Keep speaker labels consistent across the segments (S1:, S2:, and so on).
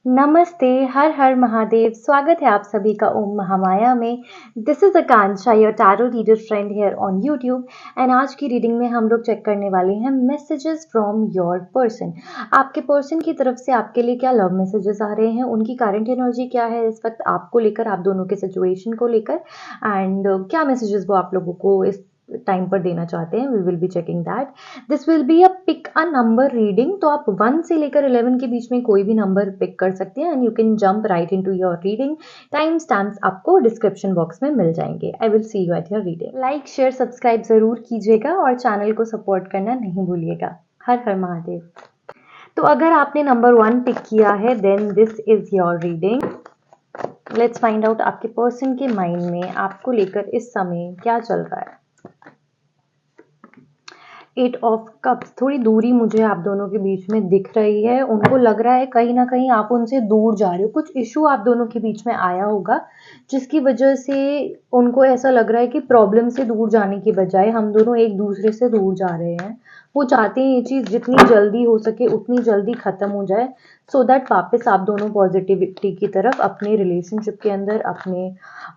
S1: नमस्ते, हर हर महादेव। स्वागत है आप सभी का ओम महामाया में। This is Akanksha, your tarot reader friend here on YouTube. And आज की रीडिंग में हम लोग चेक करने वाले हैं मैसेजेस फ्रॉम योर पर्सन। आपके पर्सन की तरफ से आपके लिए क्या लव मैसेजेस आ रहे हैं, उनकी करंट एनर्जी क्या है इस वक्त आपको लेकर, आप दोनों के सिचुएशन को लेकर, एंड क्या मैसेजेस वो आप लोगों को इस टाइम पर देना चाहते हैं। We will be checking that. This will be a pick a number reading, तो आप 1 से लेकर 11 के बीच में कोई भी नंबर पिक कर सकते हैं and you can jump right into your reading. Time stamps आपको डिस्क्रिप्शन बॉक्स में मिल जाएंगे। I will see you at your reading. Like share subscribe जरूर कीजिएगा और चैनल को सपोर्ट करना नहीं भूलिएगा। हर हर महादेव। तो अगर आपने नंबर 1 पिक किया है then this is your reading. Let's find out आपके पर्सन के माइंड में आपको लेकर इस समय क्या चल रहा है। 8 ऑफ कप्स, थोड़ी दूरी मुझे आप दोनों के बीच में दिख रही है। उनको लग रहा है कहीं ना कहीं आप उनसे दूर जा रहे हो, कुछ इशू आप दोनों के बीच में आया होगा जिसकी वजह से उनको ऐसा लग रहा है कि प्रॉब्लम से दूर जाने की बजाय हम दोनों एक दूसरे से दूर जा रहे हैं। वो चाहते हैं ये चीज़ जितनी जल्दी हो सके उतनी जल्दी ख़त्म हो जाए, सो दैट वापस आप दोनों पॉजिटिविटी की तरफ अपने रिलेशनशिप के अंदर, अपने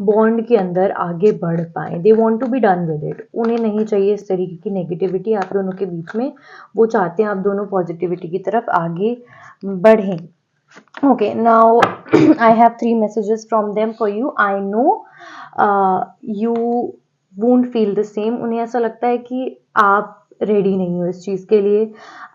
S1: बॉन्ड के अंदर आगे बढ़ पाएँ। They want to be done with it. उन्हें नहीं चाहिए इस तरीके की नेगेटिविटी आप दोनों के बीच में। वो चाहते हैं आप दोनों पॉजिटिविटी की तरफ आगे बढ़ें। Okay, now I have 3 messages from them for you. I know you won't feel the same. उन्हें ऐसा लगता है कि आप रेडी नहीं हो इस चीज़ के लिए।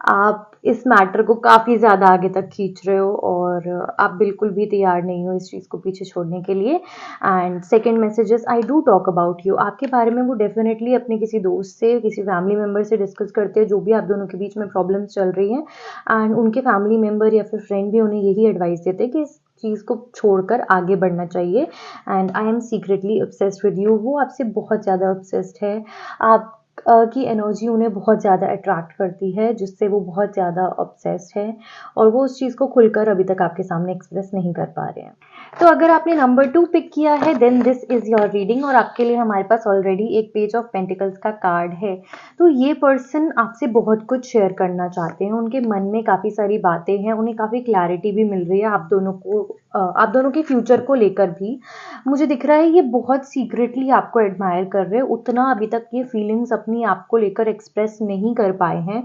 S1: आप इस मैटर को काफ़ी ज़्यादा आगे तक खींच रहे हो और आप बिल्कुल भी तैयार नहीं हो इस चीज़ को पीछे छोड़ने के लिए। And second messages, I do talk about you. आपके बारे में वो डेफिनेटली अपने किसी दोस्त से, किसी फैमिली मेम्बर से डिस्कस करते हैं जो भी आप दोनों के बीच में प्रॉब्लम्स चल रही हैं। एंड उनके फैमिली मेम्बर या फिर फ्रेंड भी उन्हें यही एडवाइस देते हैं कि इस चीज़ को छोड़कर आगे बढ़ना चाहिए। And I am secretly obsessed with you. वो आपसे बहुत ज़्यादा ऑब्सेस्ड है। आप की एनर्जी उन्हें बहुत ज़्यादा अट्रैक्ट करती है, जिससे वो बहुत ज़्यादा ऑब्सेस्ड है और वो उस चीज़ को खुलकर अभी तक आपके सामने एक्सप्रेस नहीं कर पा रहे हैं। तो अगर आपने नंबर 2 पिक किया है then this is your reading और आपके लिए हमारे पास ऑलरेडी एक पेज ऑफ पेंटिकल्स का कार्ड है। तो ये पर्सन आपसे बहुत कुछ शेयर करना चाहते हैं। उनके मन में काफ़ी सारी बातें हैं, उन्हें काफ़ी क्लैरिटी भी मिल रही है आप दोनों को, आप दोनों के फ्यूचर को लेकर भी। मुझे दिख रहा है ये बहुत सीक्रेटली आपको एडमायर कर रहे हैं, उतना अभी तक ये फीलिंग्स अपनी आपको लेकर एक्सप्रेस नहीं कर पाए हैं।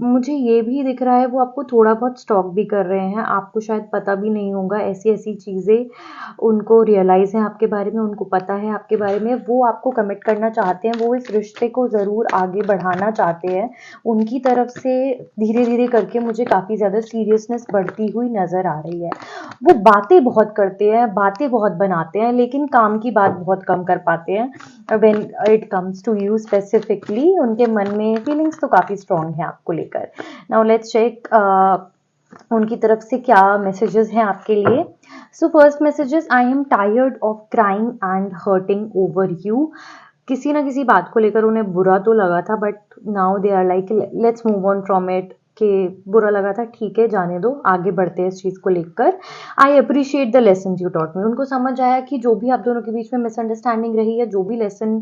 S1: मुझे ये भी दिख रहा है वो आपको थोड़ा बहुत स्टॉक भी कर रहे हैं। आपको शायद पता भी नहीं होगा, ऐसी ऐसी चीज़ें उनको रियलाइज़ है आपके बारे में, उनको पता है आपके बारे में। वो आपको कमिट करना चाहते हैं, वो इस रिश्ते को ज़रूर आगे बढ़ाना चाहते हैं। उनकी तरफ से धीरे धीरे करके मुझे काफ़ी ज़्यादा सीरियसनेस बढ़ती हुई नज़र आ रही है। वो बातें बहुत करते हैं, बातें बहुत बनाते हैं, लेकिन काम की बात बहुत कम कर पाते हैं। When it comes to you specifically, उनके मन में फीलिंग्स तो काफ़ी स्ट्रॉन्ग है आपको लेकर। नाउ लेट्स चेक उनकी तरफ से क्या मैसेजेस हैं आपके लिए। सो first messages, I am tired of crying and hurting over you. किसी ना किसी बात को लेकर उन्हें बुरा तो लगा था, but now they are like let's move on from it. कि बुरा लगा था, ठीक है, जाने दो, आगे बढ़ते हैं इस चीज़ को लेकर। I appreciate the lesson you taught me. उनको समझ आया कि जो भी आप दोनों के बीच में मिसअंडरस्टैंडिंग रही है, जो भी लेसन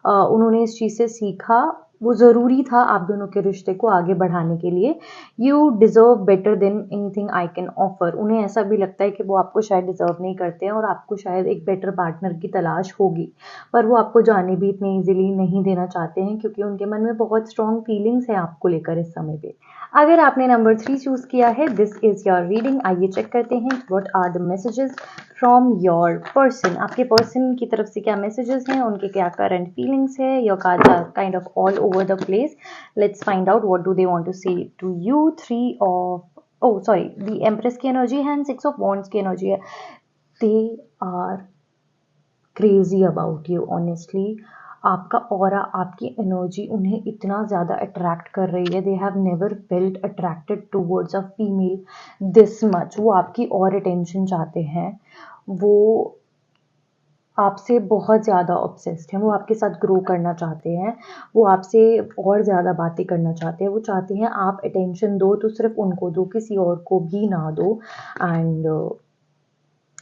S1: उन्होंने इस चीज़ से सीखा, वो ज़रूरी था आप दोनों के रिश्ते को आगे बढ़ाने के लिए। You deserve better than anything I can offer. उन्हें ऐसा भी लगता है कि वो आपको शायद डिज़र्व नहीं करते हैं और आपको शायद एक बेटर पार्टनर की तलाश होगी, पर वो आपको जाने भी इतनी ईजिली नहीं देना चाहते हैं क्योंकि उनके मन में बहुत स्ट्रॉन्ग फीलिंग्स हैं आपको लेकर इस समय पे। अगर आपने नंबर 3 चूज़ किया है दिस इज़ योर रीडिंग। आइए चेक करते हैं what are the messages from your person. आपके पर्सन की तरफ से क्या मैसेजेस हैं, उनके क्या करंट फीलिंग्स है। Your cards are kind of all over the place. Let's find out what do they want to say to you. 3 of oh sorry, the empress की एनर्जी है एंड 6 ऑफ वॉन्ड्स की energy है। They are crazy about you honestly. आपका aura, आपकी energy उन्हें इतना ज़्यादा attract कर रही है। They have never felt attracted towards a female this much. वो आपकी और अटेंशन चाहते हैं, वो आपसे बहुत ज़्यादा ऑब्सेस्ड हैं, वो आपके साथ ग्रो करना चाहते हैं, वो आपसे और ज़्यादा बातें करना चाहते हैं। वो चाहते हैं आप अटेंशन दो तो सिर्फ उनको दो, किसी और को भी ना दो। एंड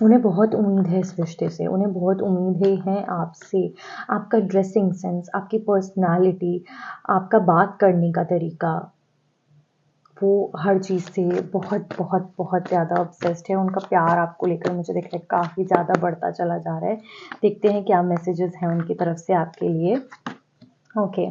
S1: उन्हें बहुत उम्मीद है इस रिश्ते से, उन्हें बहुत उम्मीदें हैं आपसे। आपका ड्रेसिंग सेंस, आपकी पर्सनालिटी, आपका बात करने का तरीका, वो हर चीज़ से बहुत बहुत बहुत ज़्यादा ऑब्सेस्ड है। उनका प्यार आपको लेकर मुझे दिख रहा है काफ़ी ज़्यादा बढ़ता चला जा रहा है। देखते हैं क्या मैसेजेस हैं उनकी तरफ से आपके लिए। Okay,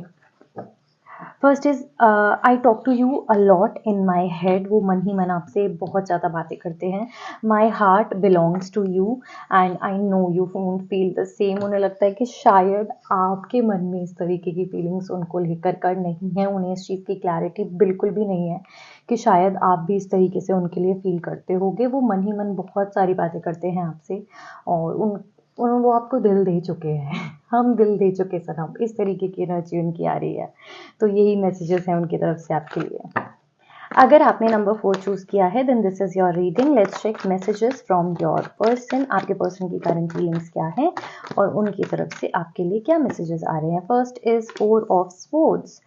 S1: first is I talk to you a lot in my head. वो मन ही मन आपसे बहुत ज़्यादा बातें करते हैं। My heart belongs to you and I know you won't feel the same. उन्हें लगता है कि शायद आपके मन में इस तरीके की फीलिंग्स उनको लेकर कर नहीं है। उन्हें इस चीज़ की क्लैरिटी बिल्कुल भी नहीं है कि शायद आप भी इस तरीके से उनके लिए फील करते होगे। वो मन ही मन बहुत सारी बातें करते हैं आपसे और वो आपको दिल दे चुके हैं। हम दिल दे चुके सनम, इस तरीके की एनर्जी उनकी आ रही है। तो यही मैसेजेस हैं उनकी तरफ से आपके लिए। अगर आपने नंबर 4 चूज़ किया है then this is your reading. Let's check messages from your person. आपके पर्सन की करंट फीलिंग्स क्या है और उनकी तरफ से आपके लिए क्या मैसेजेस आ रहे हैं। First is 4 of swords.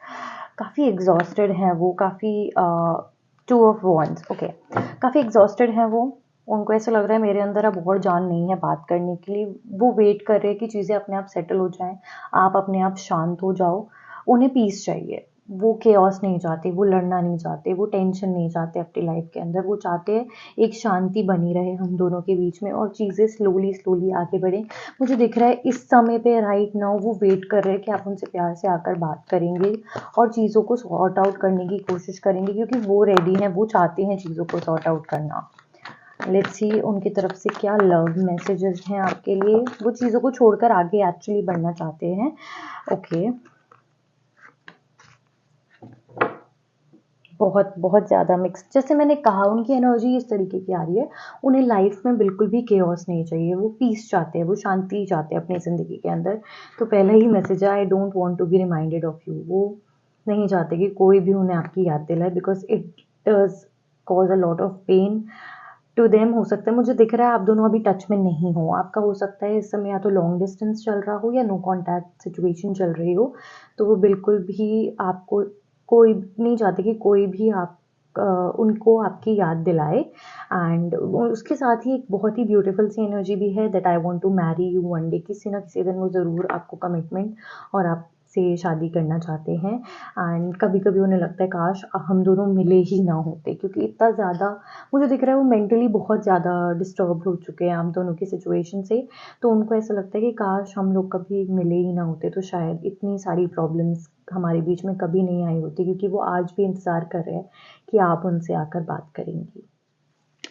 S1: काफ़ी एग्जॉस्टेड हैं वो, काफ़ी 2 ऑफ वॉन्ड्स। ओके, काफ़ी एग्जॉस्टेड हैं वो। उनको ऐसा लग रहा है मेरे अंदर अब और जान नहीं है बात करने के लिए। वो वेट कर रहे हैं कि चीज़ें अपने आप सेटल हो जाएं, आप अपने आप शांत हो जाओ। उन्हें पीस चाहिए। वो केओस नहीं चाहते, वो लड़ना नहीं चाहते, वो टेंशन नहीं चाहते अपनी लाइफ के अंदर। वो चाहते हैं एक शांति बनी रहे हम दोनों के बीच में और चीज़ें स्लोली स्लोली आगे बढ़ें। मुझे दिख रहा है इस समय पे राइट नाउ वो वेट कर रहे हैं कि आप उनसे प्यार से आकर बात करेंगे और चीज़ों को सॉर्ट आउट करने की कोशिश करेंगे, क्योंकि वो रेडी हैं, वो चाहते हैं चीज़ों को सॉर्ट आउट करना। लेट्स सी उनकी तरफ से क्या लव मैसेजेस हैं आपके लिए। वो चीज़ों को छोड़कर आगे एक्चुअली बढ़ना चाहते हैं। ओके, बहुत बहुत ज़्यादा मिक्स। जैसे मैंने कहा उनकी एनर्जी इस तरीके की आ रही है, उन्हें लाइफ में बिल्कुल भी केओस नहीं चाहिए। वो पीस चाहते हैं, वो शांति चाहते हैं अपनी ज़िंदगी के अंदर। तो पहला ही मैसेज है, I don't want to be reminded of you. वो नहीं चाहते कि कोई भी उन्हें आपकी याद दिलाए, because it does cause a lot of pain to them. हो सकता है, मुझे दिख रहा है आप दोनों अभी टच में नहीं हो। आपका हो सकता है इस समय या तो लॉन्ग डिस्टेंस चल रहा हो या नो कॉन्टैक्ट सिचुएशन चल रही हो। तो वो बिल्कुल भी आपको कोई नहीं चाहते कि कोई भी उनको आपकी याद दिलाए। एंड उसके साथ ही एक बहुत ही ब्यूटीफुल सी एनर्जी भी है that I want to marry you one day. किसी ना किसी दिन वो ज़रूर आपको कमिटमेंट और आपसे शादी करना चाहते हैं। एंड कभी कभी उन्हें लगता है काश हम दोनों मिले ही ना होते, क्योंकि इतना ज़्यादा मुझे दिख रहा है वो मेंटली बहुत ज़्यादा डिस्टर्ब हो चुके हैं आप दोनों की सिचुएशन से। तो उनको ऐसा लगता है कि काश हम लोग कभी मिले ही ना होते, तो शायद इतनी सारी प्रॉब्लम्स हमारे बीच में कभी नहीं आई होती, क्योंकि वो आज भी इंतज़ार कर रहे हैं कि आप उनसे आकर बात करेंगी।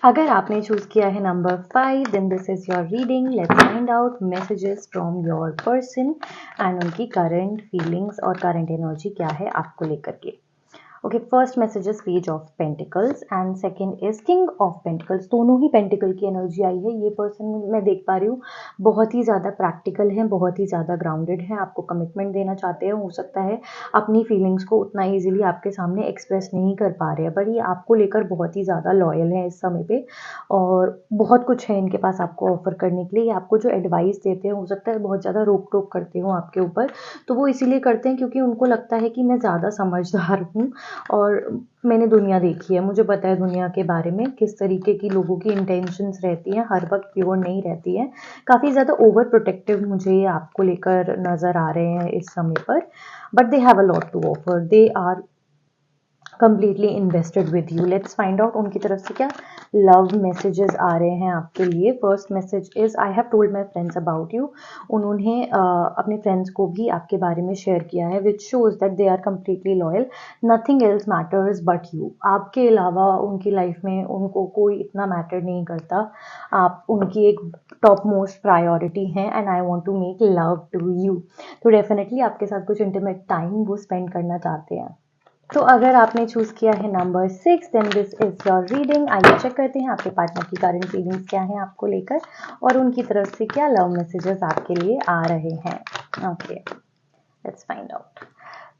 S1: अगर आपने चूज़ किया है number 5 then this is your reading. Let's find out messages from your person and उनकी करंट फीलिंग्स और करंट एनर्जी क्या है आपको लेकर के। Okay, first message is page of pentacles and second is king of pentacles. दोनों ही pentacle की एनर्जी आई है। ये पर्सन मैं देख पा रही हूँ बहुत ही ज़्यादा प्रैक्टिकल है, बहुत ही ज़्यादा ग्राउंडेड है, आपको कमिटमेंट देना चाहते हैं। हो सकता है अपनी फीलिंग्स को उतना ईजिली आपके सामने एक्सप्रेस नहीं कर पा रहे हैं, पर ये आपको लेकर बहुत ही ज़्यादा लॉयल है इस समय पे और बहुत कुछ है इनके पास आपको ऑफर करने के लिए। ये आपको जो एडवाइस देते हैं हो सकता है बहुत ज़्यादा रोक टोक करते हो आपके ऊपर, तो वो इसीलिए करते हैं क्योंकि उनको लगता है कि मैं ज़्यादा समझदार हूँ और मैंने दुनिया देखी है, मुझे पता है दुनिया के बारे में किस तरीके की लोगों की इंटेंशंस रहती हैं, हर वक्त प्योर नहीं रहती है। काफ़ी ज़्यादा ओवर प्रोटेक्टिव मुझे आपको लेकर नज़र आ रहे हैं इस समय पर, but they have a lot to offer. They are completely invested with you. Let's find out उनकी तरफ से क्या लव मैसेजेस आ रहे हैं आपके लिए। First message is I have told my friends about you. उन्होंने अपने फ्रेंड्स को भी आपके बारे में शेयर किया है which shows that they are completely loyal. Nothing else matters but you. आपके अलावा उनकी लाइफ में उनको कोई इतना मैटर नहीं करता, आप उनकी एक टॉप मोस्ट प्रायोरिटी हैं and I want to make love to you. तो डेफिनेटली आपके साथ कुछ इंटीमेट टाइम वो स्पेंड करना चाहते हैं। तो अगर आपने चूज़ किया है number 6 then this is your reading. आइए चेक करते हैं आपके पार्टनर की करंट फीलिंग्स क्या हैं आपको लेकर और उनकी तरफ से क्या लव मैसेजेस आपके लिए आ रहे हैं। Okay, let's find out.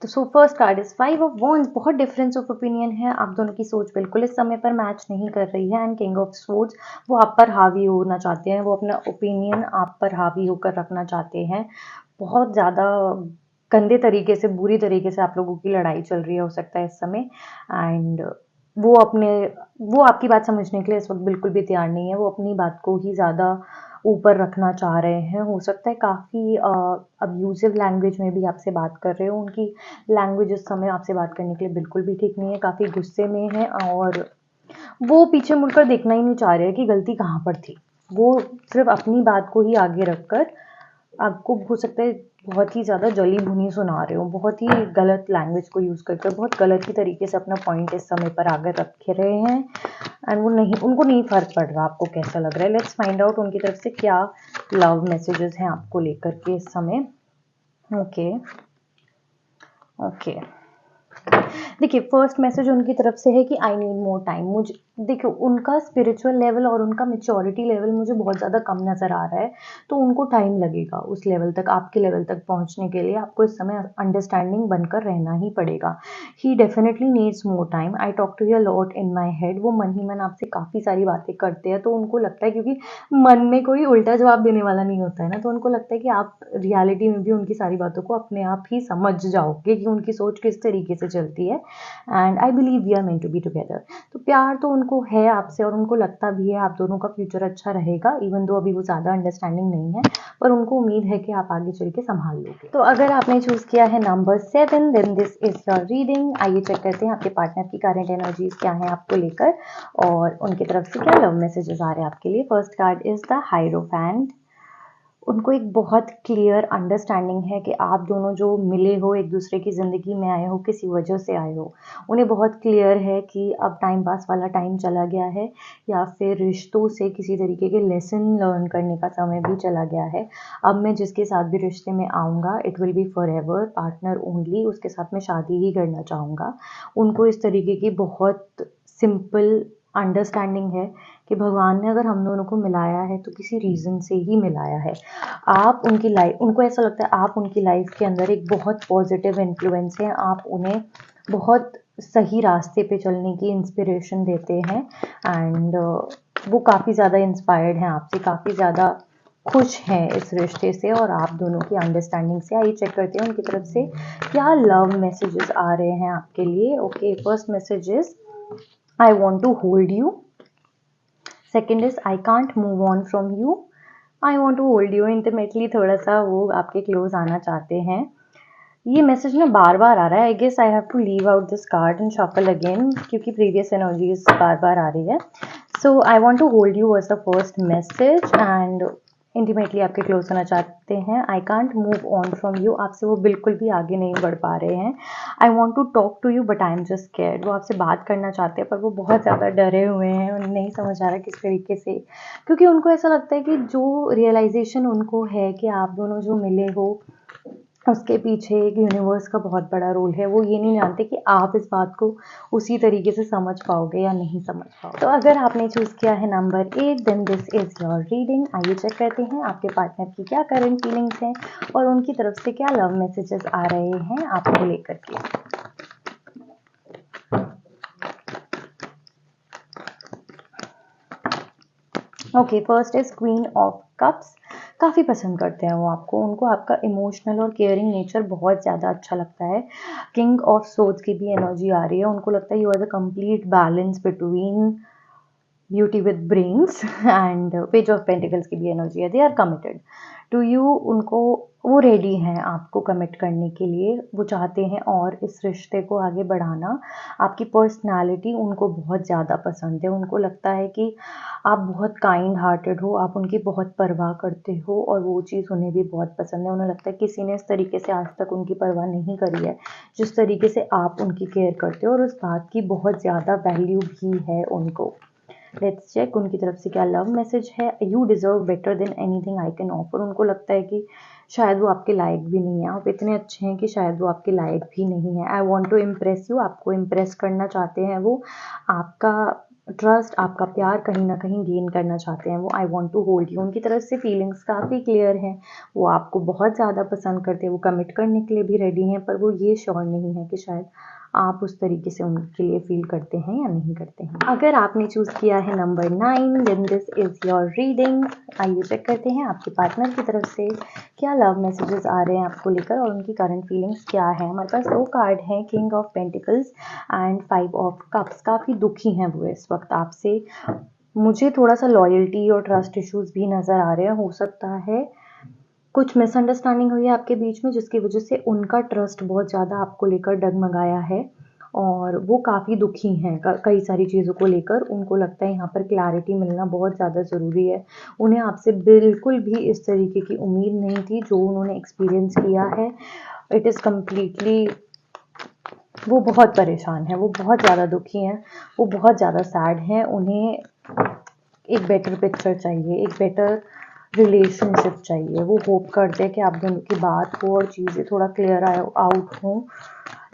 S1: तो so first card is 5 of wands. बहुत डिफरेंस ऑफ ओपिनियन है, आप दोनों की सोच बिल्कुल इस समय पर मैच नहीं कर रही है। एंड किंग ऑफ स्वॉर्ड्स, वो आप पर हावी होना चाहते हैं, वो अपना ओपिनियन आप पर हावी होकर रखना चाहते हैं। बहुत ज़्यादा गंदे तरीके से, बुरी तरीके से आप लोगों की लड़ाई चल रही है हो सकता है इस समय। एंड वो आपकी बात समझने के लिए इस वक्त बिल्कुल भी तैयार नहीं है। वो अपनी बात को ही ज़्यादा ऊपर रखना चाह रहे हैं। हो सकता है काफ़ी अब्यूज़िव लैंग्वेज में भी आपसे बात कर रहे हो। उनकी लैंग्वेज इस समय आपसे बात करने के लिए बिल्कुल भी ठीक नहीं है, काफ़ी गुस्से में है और वो पीछे मुड़कर देखना ही नहीं चाह रहे हैं कि गलती कहाँ पर थी। वो सिर्फ़ अपनी बात को ही आगे रखकर आपको हो सकता है बहुत ही ज़्यादा जली-भुनी सुना रहे हो, बहुत ही गलत लैंग्वेज को यूज़ करके बहुत गलत ही तरीके से अपना पॉइंट इस समय पर आगे रख रहे हैं एंड वो नहीं उनको नहीं फ़र्क पड़ रहा आपको कैसा लग रहा है। लेट्स फाइंड आउट उनकी तरफ से क्या लव मैसेजेस हैं आपको लेकर के इस समय। Okay, okay. देखिए फर्स्ट मैसेज उनकी तरफ से है कि आई नीड मोर टाइम। मुझे देखिए उनका स्पिरिचुअल लेवल और उनका मैच्योरिटी लेवल मुझे बहुत ज़्यादा कम नज़र आ रहा है, तो उनको टाइम लगेगा उस लेवल तक, आपके लेवल तक पहुंचने के लिए आपको इस समय अंडरस्टैंडिंग बनकर रहना ही पड़ेगा। He definitely needs more time. I talk to you lot in my head. वो मन ही मन आपसे काफ़ी सारी बातें करते हैं, तो उनको लगता है क्योंकि मन में कोई उल्टा जवाब देने वाला नहीं होता है ना, तो उनको लगता है कि आप रियलिटी में भी उनकी सारी बातों को अपने आप ही समझ जाओगे कि उनकी सोच किस तरीके से चलती है and I believe we are meant to be together. तो प्यार तो उनको है आपसे और उनको लगता भी है आप दोनों का फ्यूचर अच्छा रहेगा, इवन दो अभी वो ज़्यादा अंडरस्टैंडिंग नहीं है, पर उनको उम्मीद है कि आप आगे चल के संभाल लोगे। तो अगर आपने चूज़ किया है number 7 then this is your reading. आइए चेक करते हैं आपके पार्टनर की करंट एनर्जीज क्या है आपको लेकर और उनकी तरफ से क्या लव मैसेजेस आ रहे हैं आपके लिए। First card is the hierophant. उनको एक बहुत क्लियर अंडरस्टैंडिंग है कि आप दोनों जो मिले हो, एक दूसरे की ज़िंदगी में आए हो, किसी वजह से आए हो। उन्हें बहुत क्लियर है कि अब टाइम पास वाला टाइम चला गया है या फिर रिश्तों से किसी तरीके के लेसन लर्न करने का समय भी चला गया है। अब मैं जिसके साथ भी रिश्ते में आऊँगा it will be for ever partner only, उसके साथ मैं शादी ही करना चाहूँगा। उनको इस तरीके की बहुत सिंपल अंडरस्टैंडिंग है कि भगवान ने अगर हम दोनों को मिलाया है तो किसी रीज़न से ही मिलाया है। आप उनकी लाइफ उनको ऐसा लगता है आप उनकी लाइफ के अंदर एक बहुत पॉजिटिव इन्फ्लुएंस हैं, आप उन्हें बहुत सही रास्ते पे चलने की इंस्पिरेशन देते हैं एंड वो काफ़ी ज़्यादा इंस्पायर्ड हैं आपसे, काफ़ी ज़्यादा खुश हैं इस रिश्ते से और आप दोनों की अंडरस्टैंडिंग से। आइए चेक करते हैं उनकी तरफ से क्या लव मैसेजेस आ रहे हैं आपके लिए। Okay, first message is I want to hold you. Second is I can't move on from you. I want to hold you intimately, थोड़ा सा वो आपके क्लोज आना चाहते हैं। ये मैसेज ना बार बार आ रहा है। I guess I have to leave out this card and shuffle again क्योंकि प्रीवियस एनर्जीज बार बार आ रही है। So I want to hold you was the first message and intimately आपके क्लोज होना चाहते हैं। I can't move on from you, आपसे वो बिल्कुल भी आगे नहीं बढ़ पा रहे हैं। I want to talk to you but I am just scared, वो आपसे बात करना चाहते हैं पर वो बहुत ज़्यादा डरे हुए हैं, उन्हें नहीं समझ आ रहा किस तरीके से, क्योंकि उनको ऐसा लगता है कि जो रियलाइजेशन उनको है कि आप दोनों जो मिले हो उसके पीछे एक यूनिवर्स का बहुत बड़ा रोल है। वो ये नहीं जानते कि आप इस बात को उसी तरीके से समझ पाओगे या नहीं समझ पाओगे। तो अगर आपने चूज़ किया है number 8 then this is your reading. आइए चेक करते हैं आपके पार्टनर की क्या करंट फीलिंग्स हैं और उनकी तरफ से क्या लव मैसेजेस आ रहे हैं आपको लेकर के। Okay, first is queen of cups. काफ़ी पसंद करते हैं वो आपको, उनको आपका इमोशनल और केयरिंग नेचर बहुत ज़्यादा अच्छा लगता है। किंग ऑफ सोर्ड्स की भी एनर्जी आ रही है, उनको लगता है you are the complete balance between beauty with brains and page of pentacles की भी एनर्जी है। They are committed to you, उनको वो रेडी हैं आपको कमिट करने के लिए, वो चाहते हैं और इस रिश्ते को आगे बढ़ाना। आपकी पर्सनालिटी उनको बहुत ज़्यादा पसंद है, उनको लगता है कि आप बहुत काइंड हार्टेड हो, आप उनकी बहुत परवाह करते हो और वो चीज़ उन्हें भी बहुत पसंद है। उन्हें लगता है किसी ने इस तरीके से आज तक उनकी परवाह नहीं करी है जिस तरीके से आप उनकी केयर करते हो और उस बात की बहुत ज़्यादा वैल्यू भी है उनको। लेट्स चेक उनकी तरफ से क्या लव मैसेज है। You deserve better than anything I can offer. उनको लगता है कि शायद वो आपके लायक भी नहीं है, आप इतने अच्छे हैं कि शायद वो आपके लायक भी नहीं है। I want to impress you, आपको इम्प्रेस करना चाहते हैं वो, आपका ट्रस्ट आपका प्यार कहीं ना कहीं गेन करना चाहते हैं वो। I want to hold you, उनकी तरफ से फीलिंग्स काफ़ी क्लियर हैं, वो आपको बहुत ज़्यादा पसंद करते हैं, वो कमिट करने के लिए भी रेडी हैं, पर वो ये श्योर नहीं है कि शायद आप उस तरीके से उनके लिए फील करते हैं या नहीं करते हैं। अगर आपने चूज़ किया है number 9 then this is your reading. आइए चेक करते हैं आपके पार्टनर की तरफ से क्या लव मैसेजेस आ रहे हैं आपको लेकर और उनकी करंट फीलिंग्स क्या है। हमारे पास दो कार्ड हैं, king of pentacles and 5 of cups. काफ़ी दुखी हैं वो इस वक्त आपसे, मुझे थोड़ा-सा लॉयल्टी और ट्रस्ट इश्यूज़ भी नज़र आ रहे हैं। हो सकता है कुछ मिसअंडरस्टैंडिंग हुई है आपके बीच में जिसकी वज़ह से उनका ट्रस्ट बहुत ज़्यादा आपको लेकर डगमगाया है और वो काफ़ी दुखी हैं कई सारी चीज़ों को लेकर। उनको लगता है यहाँ पर क्लैरिटी मिलना बहुत ज़्यादा ज़रूरी है। उन्हें आपसे बिल्कुल भी इस तरीके की उम्मीद नहीं थी जो उन्होंने एक्सपीरियंस किया है। इट इज़ कंप्लीटली वो बहुत परेशान हैं, वो बहुत ज़्यादा दुखी हैं, वो बहुत ज़्यादा सैड हैं। उन्हें एक बेटर पिक्चर चाहिए, एक बेटर रिलेशनशिप चाहिए। वो होप करते हैं कि आप दोनों की बात हो और चीज़ें थोड़ा क्लियर आउट हों।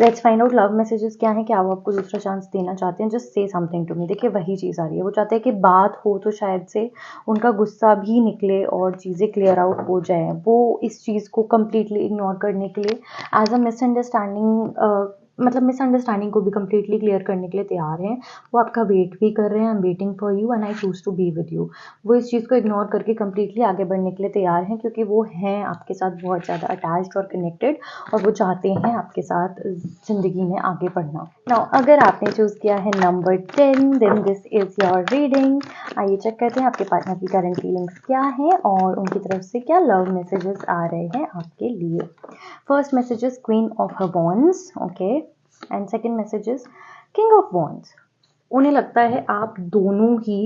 S1: Let's find out love messages क्या हैं, क्या वो आपको दूसरा चांस देना चाहते हैं। Just say something to me. देखिए वही चीज़ आ रही है, वो चाहते हैं कि बात हो तो शायद से उनका गुस्सा भी निकले और चीज़ें क्लियर आउट हो जाएँ। वो इस चीज़ को कंप्लीटली इग्नोर करने के लिए एज़ अ मिसअंडरस्टैंडिंग मतलब मिसअंडरस्टैंडिंग को भी कंप्लीटली क्लियर करने के लिए तैयार हैं। वो आपका वेट भी कर रहे हैं। I am waiting for you and I choose to be with you. वो इस चीज़ को इग्नोर करके कंप्लीटली आगे बढ़ने के लिए तैयार हैं क्योंकि वो हैं आपके साथ बहुत ज़्यादा अटैच्ड और कनेक्टेड और वो चाहते हैं आपके साथ ज़िंदगी में आगे बढ़ना। नाउ अगर आपने चूज़ किया है number 10 then this is your reading. आइए चेक करते हैं आपके पार्टनर की करंट फीलिंग्स क्या हैं और उनकी तरफ से क्या लव मैसेजेस आ रहे हैं आपके लिए। First message is queen of her wands, okay, and second message is king of wands। उन्हें लगता है आप दोनों ही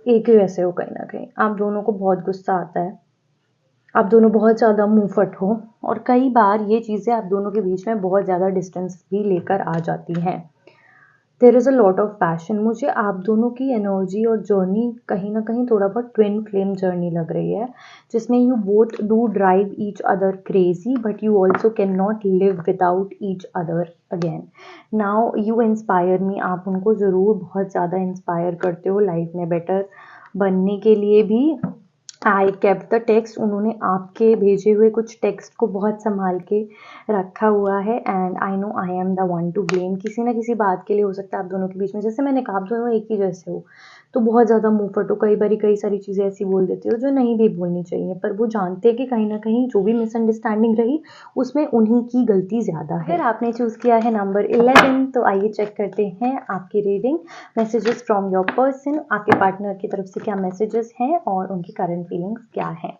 S1: एक ही जैसे हो, कहीं ना कहीं आप दोनों को बहुत गुस्सा आता है, आप दोनों बहुत ज़्यादा मुंहफट हो और कई बार ये चीज़ें आप दोनों के बीच में बहुत ज़्यादा डिस्टेंस भी लेकर आ जाती हैं। There is a lot of passion. मुझे आप दोनों की एनर्जी और जर्नी कहीं ना कहीं थोड़ा बहुत ट्विन फ्लेम जर्नी लग रही है जिसमें you both do drive each other crazy but you also can not live without each other again. Now you inspire me. आप उनको ज़रूर बहुत ज़्यादा इंस्पायर करते हो लाइफ में बेटर बनने के लिए भी। I kept the text. उन्होंने आपके भेजे हुए कुछ टेक्स्ट को बहुत संभाल के रखा हुआ है and I no I am the one two blame. किसी ना किसी बात के लिए हो सकता है आप दोनों के बीच में, जैसे मैंने कहा आप दोनों एक ही जैसे हो तो बहुत ज़्यादा मुंहफट हो, कई बारी कई सारी चीज़ें ऐसी बोल देते हो जो नहीं भी बोलनी चाहिए, पर वो जानते हैं कि कहीं ना कहीं जो भी मिसअंडरस्टैंडिंग रही उसमें उन्हीं की गलती ज़्यादा है। अगर आपने चूज़ किया है नंबर 11 तो आइए चेक करते हैं आपकी reading. Messages from your person, आपके पार्टनर की तरफ से क्या मैसेजेस हैं और उनकी करंट फीलिंग्स क्या हैं।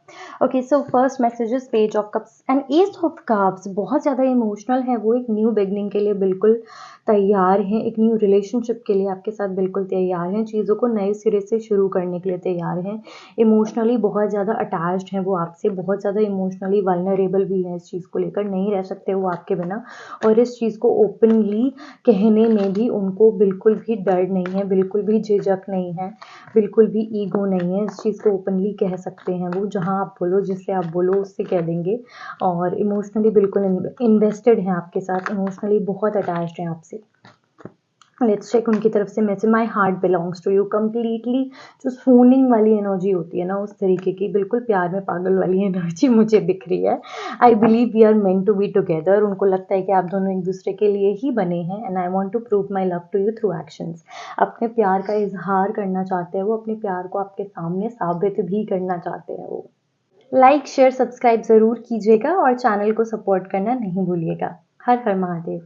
S1: Okay, so first messages page of cups and ace of cups. बहुत ज़्यादा इमोशनल है वो, एक न्यू बिगनिंग के लिए बिल्कुल तैयार हैं, एक न्यू रिलेशनशिप के लिए आपके साथ बिल्कुल तैयार हैं, चीज़ों को नए सिरे से शुरू करने के लिए तैयार हैं। इमोशनली बहुत ज़्यादा अटैच्ड हैं वो आपसे, बहुत ज़्यादा इमोशनली वल्नरेबल भी हैं, इस चीज़ को लेकर नहीं रह सकते वो आपके बिना और इस चीज़ को ओपनली कहने में भी उनको बिल्कुल भी डर नहीं है, बिल्कुल भी झिझक नहीं है, बिल्कुल भी ईगो नहीं है। इस चीज़ को ओपनली कह सकते हैं वो, जहाँ आप बोलो जिससे आप बोलो उससे कह देंगे और इमोशनली बिल्कुल इन्वेस्टेड हैं आपके साथ, इमोशनली बहुत अटैच्ड हैं आपसे। लेट्स चेक उनकी तरफ से message. My heart belongs to you. Completely जो सूनिंग वाली एनर्जी होती है ना, उस तरीके की बिल्कुल प्यार में पागल वाली एनर्जी मुझे दिख रही है। I believe we are meant to be together. उनको लगता है कि आप दोनों एक दूसरे के लिए ही बने हैं and I want to prove my love to you through actions. अपने प्यार का इजहार करना चाहते हैं वो, अपने प्यार को आपके सामने साबित भी करना चाहते हैं वो। लाइक शेयर सब्सक्राइब ज़रूर कीजिएगा और चैनल को सपोर्ट करना नहीं भूलिएगा। हर हर महादेव।